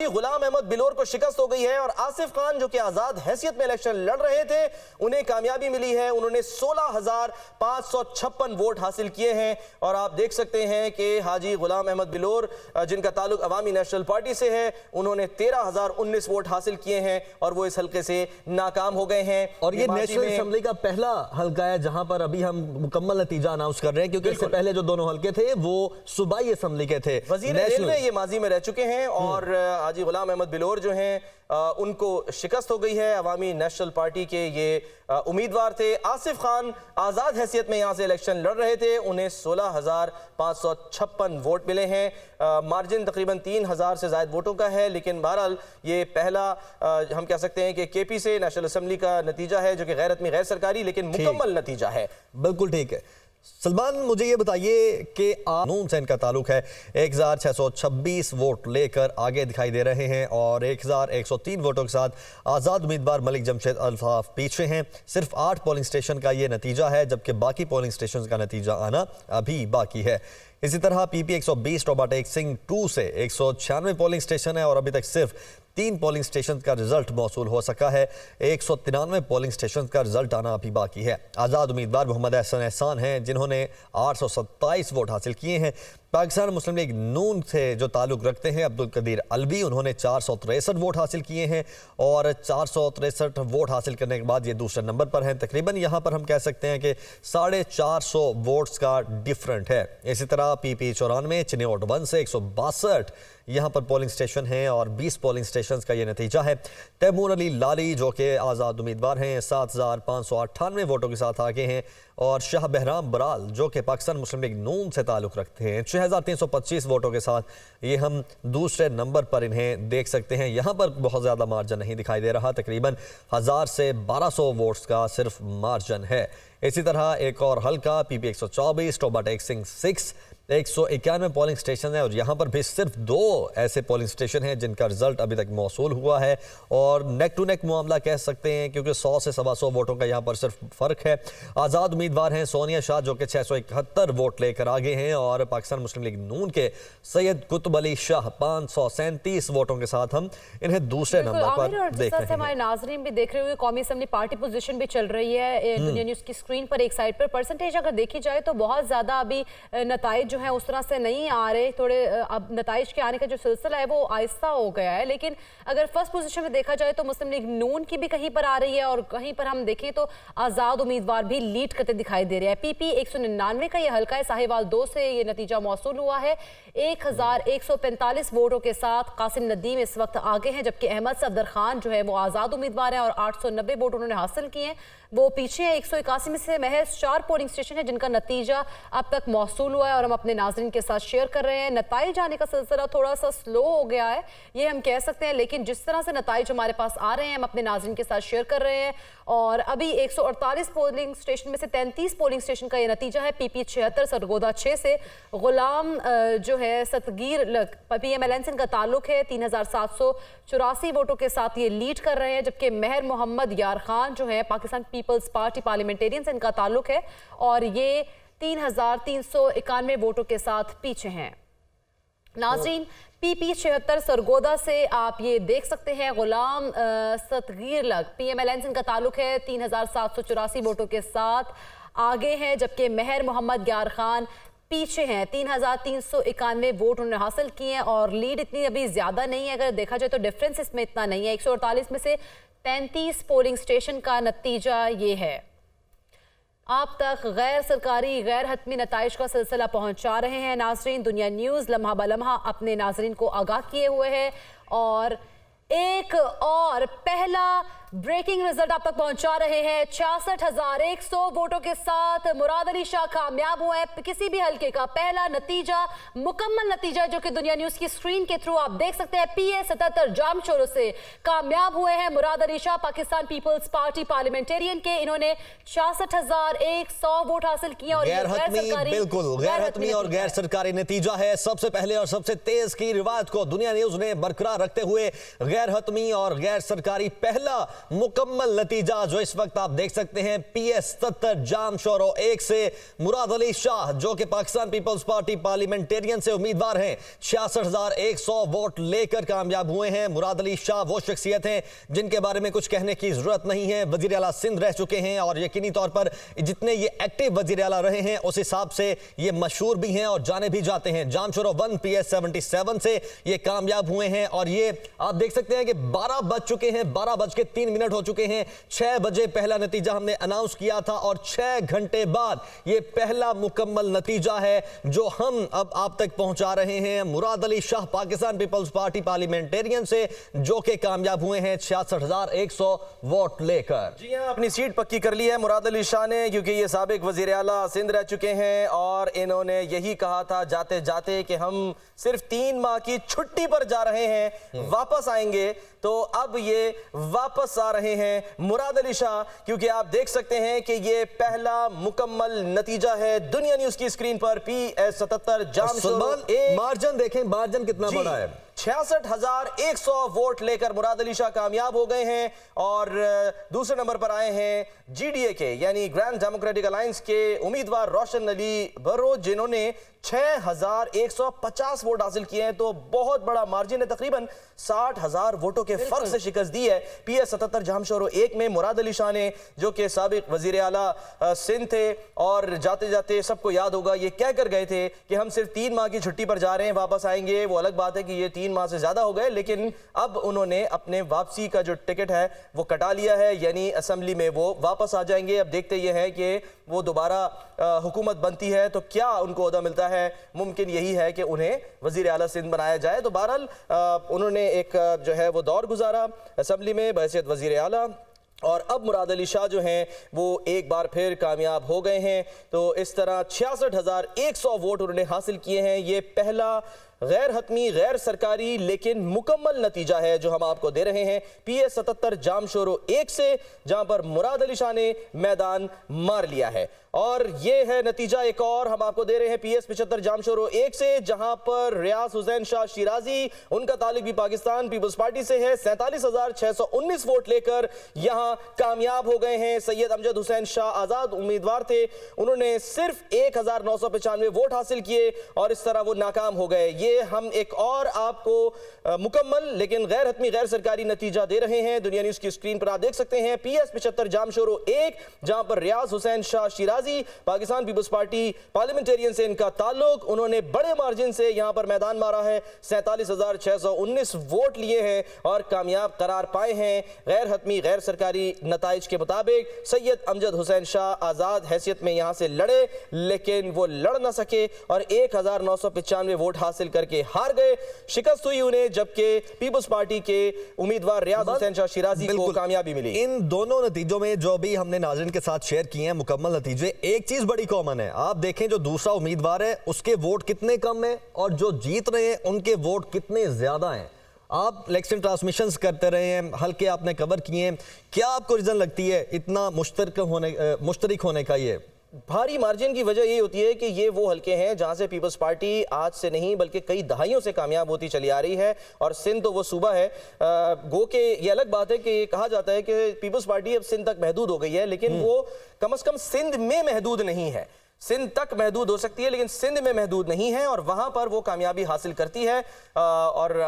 गुलाम अहमद बिलोर को शिकस्त हो गई है और आसिफ खान जो कि आजाद हैसियत में इलेक्शन लड़ रहे थे उन्हें कामयाबी मिली है। उन्होंने 16,556 वोट हासिल किए हैं और आप देख सकते हैं कि हाजी गुलाम अहमद बिलोर जिनका ताल्लुक अवामी नेशनल पार्टी से है उन्होंने 13,019 वोट हासिल किए हैं और वो इस हल्के से नाकाम हो गए हैं। और ये नेशनल असेंबली का पहला हल्का है जहां पर अभी हम मुकम्मल नतीजा अनाउंस कर रहे हैं, क्योंकि इससे पहले जो दोनों हल्के थे वो सूबाई असेंबली के थे। वजीर रेलवे ये माजी में रह चुके हैं और हाजी गुलाम अहमद बिलोर जो हैं उनको शिकस्त हो गई है। अवामी नेशनल पार्टी के ये उम्मीदवार थे। आसिफ खान आज़ाद हैसियत में यहाँ से इलेक्शन लड़ रहे थे, उन्हें 16,556 वोट मिले हैं। मार्जिन तकरीबन 3,000 से ज़ायद वोटों का है, लेकिन बहरहाल ये पहला हम कह सकते हैं कि केपी से नेशनल असेंबली का नतीजा है जो कि गैर हतमी गैर सरकारी लेकिन मुकम्मल नतीजा है। बिल्कुल ठीक है। सलमान, मुझे ये बताइए कि कानून से इनका ताल्लुक है। 1,626 वोट लेकर आगे दिखाई दे रहे हैं और 1,103 वोटों के साथ आज़ाद उम्मीदवार मलिक जमशेद अल्ताफ पीछे हैं। सिर्फ 8 पोलिंग स्टेशन का ये नतीजा है, जबकि बाकी पोलिंग स्टेशन का नतीजा आना अभी बाकी है। इसी तरह पीपी 120 टोबा टेक सिंह 2 से 196 पोलिंग स्टेशन है और अभी तक सिर्फ 3 पोलिंग स्टेशन का रिजल्ट मौसूल हो सका है। 193 पोलिंग स्टेशन का रिजल्ट आना अभी बाकी है। आज़ाद उम्मीदवार मोहम्मद अहसन एहसान हैं जिन्होंने 827 वोट हासिल किए हैं। पाकिस्तान मुस्लिम लीग नून से जो ताल्लुक़ रखते हैं अब्दुल कदीर अलवी, उन्होंने 463 वोट हासिल किए हैं और 463 वोट हासिल करने के बाद ये दूसरे नंबर पर हैं। तकरीबन यहाँ पर हम कह सकते हैं कि 450 वोट्स का डिफरेंट है। इसी तरह पीपी 94 चिन्नौट 1 से 162 यहाँ पर पोलिंग स्टेशन हैं और 20 पोलिंग स्टेशन का ये नतीजा है। तैमूर अली लाली जो कि आज़ाद उम्मीदवार हैं 7,598 वोटों के साथ आगे हैं और शाह बहराम बराल जो कि पाकिस्तान मुस्लिम लीग नून से ताल्लुक़ रखते हैं 6,325 वोटों के साथ ये हम दूसरे नंबर पर इन्हें देख सकते हैं। यहाँ पर बहुत ज़्यादा मार्जिन नहीं दिखाई दे रहा, तकरीबन 1000 से 1200 वोट्स का सिर्फ मार्जिन है। इसी तरह एक और हल्का PP 124 Toba Tek Singh 6 191 polling station है और यहाँ पर भी सिर्फ 2 ऐसे पोलिंग स्टेशन हैं जिनका रिजल्ट अभी तक मौसूल हुआ है और नेक टू नेक मामला कह सकते हैं, क्योंकि 100 से 125 वोटों का यहाँ पर सिर्फ फ़र्क है। आज़ाद उम्मीदवार हैं सोनिया शाह जो कि 671 वोट लेकर आगे हैं और पाकिस्तान मुस्लिम लीग नून के सैयद कुतुब अली शाह 537 वोटों के साथ हम इन्हें दूसरे नंबर पर देख रहे हैं। हमारे नाज़रीन भी देख रहे हुए कौमी असम्बली पार्टी पोजीशन भी चल रही है दुनिया न्यूज़ की स्क्रीन पर। एक साइड पर परसेंटेज अगर देखी जाए तो बहुत ज़्यादा अभी नताइज है उस तरह से नहीं आ रहे, थोड़े अब नताइज के आने का जो सिलसिला है वो आहिस्ता हो गया है। लेकिन अगर फर्स्ट पोजीशन में देखा जाए तो मुस्लिम लीग नून की भी कहीं पर आ रही है और कहीं पर हम देखें तो आज़ाद उम्मीदवार भी लीड करते दिखाई दे रहे हैं। पीपी 199 का ये हल्का है, साहिवाल 2 से ये नतीजा मौसूल हुआ है। 1,145 वोटों के साथ कासिम नदीम इस वक्त आगे हैं, जबकि अहमद सफदर खान जो है वो आज़ाद उम्मीदवार हैं और 890 वोट उन्होंने हासिल किए हैं, वो पीछे है। 181 में से महज 4 पोलिंग स्टेशन है जिनका नतीजा अब तक मौसूल हुआ है और हम अपने नाज़रीन के साथ शेयर कर रहे हैं। नताइज आने का सिलसिला थोड़ा सा स्लो हो गया है ये हम कह सकते हैं, लेकिन जिस तरह से नताइज हमारे पास आ रहे हैं हम अपने नाज़रीन के साथ शेयर कर रहे हैं। और अभी 148 पोलिंग स्टेशन में से 33 पोलिंग स्टेशन का ये नतीजा है। पीपी 76 सरगोदा 6 से गुलाम जो है सतगीर PMLN से इनका ताल्लुक है 3,784 वोटों के साथ ये लीड कर रहे हैं, जबकि महर मोहम्मद यार खान जो है पाकिस्तान पीपल्स पार्टी पार्लियामेंटेरियन से इनका ताल्लुक है और ये 3,391 वोटों के साथ पीछे हैं। नाज़रीन, पीपी 76 सरगोदा से आप ये देख सकते हैं गुलाम सतगीर PMLN से इनका ताल्लुक है 3,784 वोटों के साथ आगे हैं, जबकि महर मोहम्मद यार खान पीछे हैं। 3,391 वोट उन्होंने हासिल किए हैं और लीड इतनी अभी ज़्यादा नहीं है, अगर देखा जाए तो डिफरेंस इसमें इतना नहीं है। 148 में से 33 पोलिंग स्टेशन का नतीजा ये है। आप तक गैर सरकारी गैर हतमी नताइज का सिलसिला पहुंचा रहे हैं नाजरीन। दुनिया न्यूज़ लम्हा बलम्हा अपने नाजरीन को आगाह किए हुए है और एक और पहला ब्रेकिंग रिजल्ट आप तक पहुंचा रहे हैं। 66,100 वोटों के साथ मुराद अली शाह कामयाब हुए हैं। किसी भी हल्के का पहला नतीजा मुकम्मल नतीजा जो कि दुनिया न्यूज़ की स्क्रीन के थ्रू आप देख सकते हैं। PA 77 जामशोरों से कामयाब हुए हैं मुराद अली शाह, पाकिस्तान पीपल्स पार्टी पार्लियामेंटेरियन के। इन्होंने 66,100 वोट हासिल किए और गैर हतमी और गैर सरकारी नतीजा है। सबसे पहले और सबसे तेज की रिवायत को दुनिया न्यूज़ ने बरकरार रखते हुए गैर हतमी और गैर सरकारी पहला मुकम्मल नतीजा जो इस वक्त आप देख सकते हैं, PS 77 जामशोरो 1 से मुराद अली शाह जो कि पाकिस्तान पीपल्स पार्टी पार्लियामेंटेरियन से उम्मीदवार हैं, 66,100 वोट लेकर कामयाब हुए हैं। मुराद अली शाह वो शख्सियत हैं जिनके बारे में कुछ कहने की जरूरत नहीं है, वजीर आला सिंध रह चुके हैं और यकीनी तौर पर जितने ये एक्टिव वजीर आला रहे हैं उस हिसाब से ये मशहूर भी हैं और जाने भी जाते हैं। जामशोरो 1 PS 77 से ये कामयाब हुए हैं और ये आप देख सकते हैं कि 12 बज चुके हैं, 12:03 हो चुके हैं। 6 बजे पहला नतीजा हमने अनाउंस किया था और 6 घंटे बाद ये पहला मुकम्मल नतीजा है जो हम अब आप तक पहुंचा रहे हैं। मुराद अली शाह पाकिस्तान पीपल्स पार्टी पार्लियामेंटेरियन से जो कि कामयाब हुए हैं 66,100 वोट लेकर। जी हां, अपनी सीट पक्की कर ली है मुराद अली शाह ने, क्योंकि ये साबिक वजीर आला सिंध रह चुके हैं और इन्होंने यही कहा था जाते जाते कि हम सिर्फ 3 माह की छुट्टी पर जा रहे हैं, वापस आएंगे। तो अब ये वापस आ रहे हैं मुराद अली शाह, क्योंकि आप देख सकते हैं कि ये पहला मुकम्मल नतीजा है दुनिया न्यूज की स्क्रीन पर। PS 77 जामशोरो 1, मार्जिन देखें, मार्जिन कितना बड़ा है, 66,100 वोट लेकर मुराद अली शाह कामयाब हो गए हैं। और दूसरे नंबर पर आए हैं GDA के यानी ग्रैंड डेमोक्रेटिक अलायंस के उम्मीदवार रोशन अली बरो, जिन्होंने 6,150 वोट हासिल किए हैं। तो बहुत बड़ा मार्जिन है, तकरीबन 60,000 वोटों के फर्क से शिकस्त दी है PS 77 जामशोरो 1 में मुराद अली शाह ने, जो कि साबिक वजीर आला सिंध थे। और जाते जाते सबको याद होगा ये कह कर गए थे कि हम सिर्फ 3 माह की छुट्टी पर जा रहे हैं, वापस आएंगे। वो अलग बात है कि ये 3 माह से ज्यादा हो गए, लेकिन अब उन्होंने अपने वापसी का जो टिकट है वो कटा लिया है, यानी असेंबली में वो वापस आ जाएंगे। अब देखते ये है कि वो दोबारा हुकूमत बनती है तो क्या उनको ओहदा मिलता है। मुमकिन यही है कि उन्हें वजीर आला सिंध बनाया जाए। तो बहरहाल उन्होंने एक जो है वो दौर गुजारा असेंबली में बहैसियत वजीर आला, और अब मुराद अली शाह जो हैं वो एक बार फिर कामयाब हो गए हैं। तो इस तरह 66,100 वोट उन्होंने हासिल किए हैं। ये पहला गैर हतमी गैर सरकारी लेकिन मुकम्मल नतीजा है जो हम आपको दे रहे हैं PS 77 जामशोरो 1 से, जहां पर मुराद अली शाह ने मैदान मार लिया है। और ये है नतीजा एक और हम आपको दे रहे हैं PS 75 जामशोरो 1 से, जहां पर रियाज हुसैन शाह शिराजी, उनका ताल्लुक भी पाकिस्तान पीपल्स पार्टी से है, 47,619 वोट लेकर यहां कामयाब हो गए हैं। सैयद अमजद हुसैन शाह आजाद उम्मीदवार थे, उन्होंने सिर्फ 1,995 वोट हासिल किए और इस तरह वो नाकाम हो गए। ये हम एक और आपको मुकम्मल लेकिन गैर हतमी गैर सरकारी नतीजा दे रहे हैं। दुनिया न्यूज की स्क्रीन पर आप देख सकते हैं PS 75 जामशोरो 1, जहां पर रियाज हुसैन शाह शिराजी पाकिस्तान पीपल्स पार्टी पार्लियामेंटेरियन से इनका ताल्लुक, उन्होंने बड़े मार्जिन से यहां पर मैदान मारा है, 47,619 वोट लिए हैं और कामयाब करार पाए हैं। गैर हतमी गैर सरकारी नताइज के मुताबिक सैयद अमजद हुसैन शाह आजाद हैसियत में यहां से लड़े, लेकिन वो लड़ ना सके और 1,995 वोट हासिल करके हार गए, शिकस्त हुई उन्हें, जबकि पीपल्स पार्टी के उम्मीदवार रियाज हुसैन शाह शिराजी को कामयाबी मिली। इन दोनों नतीजों में जो भी हमने नाज़रीन के साथ शेयर किए हैं मुकम्मल नतीजे, एक चीज बड़ी कॉमन है। आप देखें जो दूसरा उम्मीदवार है उसके वोट कितने कम है और जो जीत रहे हैं उनके वोट कितने ज्यादा हैं। आप इलेक्शन ट्रांसमिशंस करते रहे हैं, हल्के आपने कवर किए हैं, क्या आपको रीजन लगती है इतना मुश्तरक होने का? ये भारी मार्जिन की वजह ये होती है कि ये वो हल्के हैं जहां से पीपल्स पार्टी आज से नहीं बल्कि कई दहाइयों से कामयाब होती चली आ रही है। और सिंध तो वो सूबा है, गो के ये अलग बात है कि कहा जाता है कि पीपल्स पार्टी अब सिंध तक महदूद हो गई है, लेकिन वो कम से कम सिंध में महदूद नहीं है। सिंध तक महदूद हो सकती है लेकिन सिंध में महदूद नहीं है, और वहां पर वो कामयाबी हासिल करती है और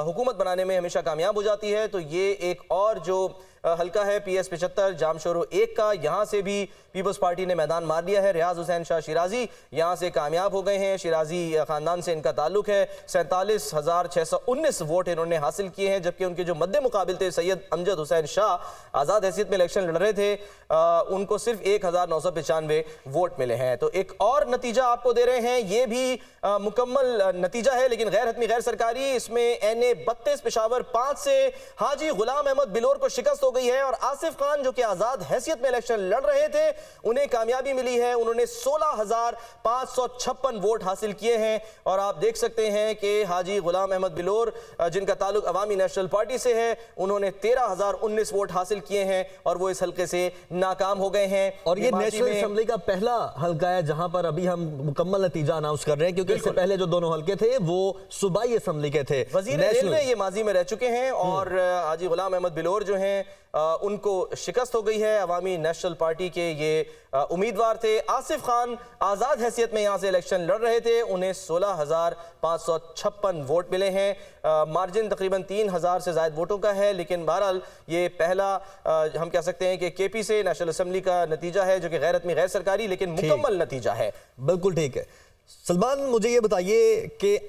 हुकूमत बनाने में हमेशा कामयाब हो जाती है। तो ये एक और जो हल्का है PS 75 जामशोरो 1 का, यहां से भी पीपल्स पार्टी ने मैदान मार लिया है। रियाज हुसैन शाह शिराजी यहां से कामयाब हो गए हैं, शिराजी खानदान से इनका ताल्लुक है। 47,619 वोट इन्होंने हासिल किए हैं, जबकि उनके जो मद्दे मुकाबिल थे सैयद अमजद हुसैन शाह आजाद हैसियत में इलेक्शन लड़ रहे थे, उनको सिर्फ 1,995 वोट मिले हैं। तो एक और नतीजा आपको दे रहे हैं, ये भी मुकम्मल नतीजा है लेकिन गैर हतमी गैर सरकारी। इसमें NA 32 पेशावर 5 से हाजी गुलाम अहमद बिलोर को शिकस्त हो गई है और आसिफ खान जो कि आजाद हैसियत में इलेक्शन लड़ रहे थे उन्हें कामयाबी मिली है। उन्होंने 16,556 वोट हासिल किए हैं और आप देख सकते हैं कि हाजी गुलाम अहमद बिलोर जिनका ताल्लुक अवामी नेशनल पार्टी से है, उन्होंने 13,019 वोट हासिल किए हैं और वो इस हल्के से नाकाम हो गए हैं। और ये नेशनल असेंबली का पहला हल्का है जहां पर अभी हम मुकम्मल नतीजा अनाउंस कर रहे हैं, क्योंकि इससे पहले जो दोनों हल्के थे वो सूबाई असेंबली के थे। वजीर रेलवे ये माजी में रह चुके हैं और हाजी गुलाम अहमद बिलोर जो हैं उनको शिकस्त हो गई है। अवामी नेशनल पार्टी के ये उम्मीदवार थे, आसिफ खान आज़ाद हैसियत में यहाँ से इलेक्शन लड़ रहे थे। उन्हें 16,556 वोट मिले हैं। मार्जिन तकरीबन 3,000 से ज़ायद वोटों का है, लेकिन बहरहाल ये पहला हम कह सकते हैं कि केपी से नेशनल असम्बली का नतीजा है, जो कि गैर रस्मी गैर सरकारी लेकिन मुकम्मल नतीजा है। बिल्कुल ठीक है। सलमान, मुझे ये बताइए कि